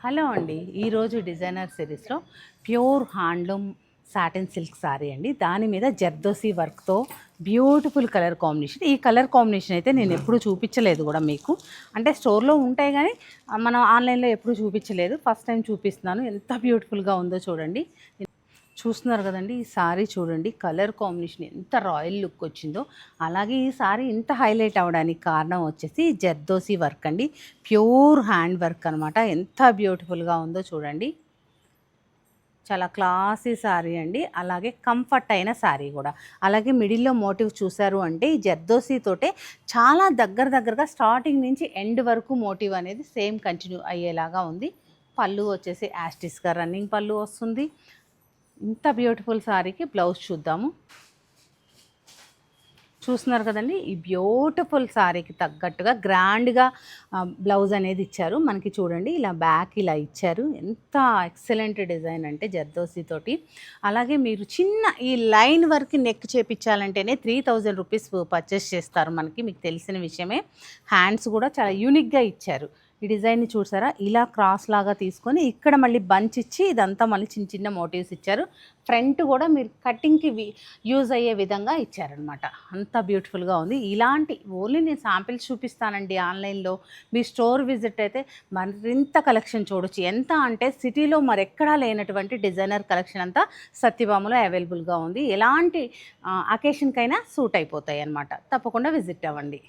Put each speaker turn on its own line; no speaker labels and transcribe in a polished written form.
Hello అండి. ఈరోజు designer సిరీస్లో pure handloom satin silk sorry అండి. దాని మీద జర్దోసి వర్క్తో బ్యూటిఫుల్ కలర్ కాంబినేషన్. ఈ కలర్ కాంబినేషన్ అయితే నేను ఎప్పుడు చూపించలేదు కూడా మీకు. అంటే స్టోర్లో ఉంటాయి కానీ మనం ఆన్లైన్లో ఎప్పుడు చూపించలేదు. ఫస్ట్ టైం చూపిస్తున్నాను. ఎంత బ్యూటిఫుల్గా ఉందో చూడండి. చూస్తున్నారు కదండి, ఈ సారీ చూడండి, కలర్ కాంబినేషన్ ఎంత రాయల్ లుక్ వచ్చిందో. అలాగే ఈ సారీ ఇంత హైలైట్ అవ్వడానికి కారణం వచ్చేసి జర్దోసి వర్క్ అండి. ప్యూర్ హ్యాండ్ వర్క్ అనమాట. ఎంత బ్యూటిఫుల్గా ఉందో చూడండి. చాలా క్లాసీ శారీ అండి. అలాగే కంఫర్ట్ అయిన శారీ కూడా. అలాగే మిడిల్లో మోటివ్ చూసారు అంటే ఈ జర్దోసీతోటే చాలా దగ్గరగా స్టార్టింగ్ నుంచి ఎండ్ వరకు మోటివ్ అనేది సేమ్ కంటిన్యూ అయ్యేలాగా ఉంది. పళ్ళు వచ్చేసి యాస్టిస్గా రన్నింగ్ పళ్ళు వస్తుంది. ఇంత బ్యూటిఫుల్ శారీకి బ్లౌజ్ చూద్దాము. చూస్తున్నారు కదండి, ఈ బ్యూటిఫుల్ శారీకి తగ్గట్టుగా గ్రాండ్గా బ్లౌజ్ అనేది ఇచ్చారు మనకి. చూడండి, ఇలా బ్యాక్ ఇలా ఇచ్చారు. ఎంత ఎక్సలెంట్ డిజైన్ అంటే జర్దోసీతోటి. అలాగే మీరు చిన్న ఈ లైన్ వరకు నెక్ చేపించాలంటేనే 3000 రూపీస్ పర్చేస్ చేస్తారు మనకి, మీకు తెలిసిన విషయమే. హ్యాండ్స్ కూడా చాలా యూనిక్గా ఇచ్చారు. ఈ డిజైన్ని చూసారా, ఇలా క్రాస్ లాగా తీసుకొని ఇక్కడ మళ్ళీ బంచ్ ఇచ్చి ఇదంతా మళ్ళీ చిన్న చిన్న మోటివ్స్ ఇచ్చారు. ఫ్రంట్ కూడా మీరు కటింగ్కి యూజ్ అయ్యే విధంగా ఇచ్చారనమాట. అంత బ్యూటిఫుల్గా ఉంది. ఇలాంటి ఓన్లీ నేను శాంపిల్స్ చూపిస్తానండి ఆన్లైన్లో. మీ స్టోర్ విజిట్ అయితే మరింత కలెక్షన్ చూడొచ్చు. ఎంత అంటే సిటీలో మరెక్కడా లేనటువంటి డిజైనర్ కలెక్షన్ అంతా సత్యభామలో అవైలబుల్గా ఉంది. ఎలాంటి అకేషన్కైనా సూట్ అయిపోతాయి అన్నమాట. తప్పకుండా విజిట్ అవ్వండి.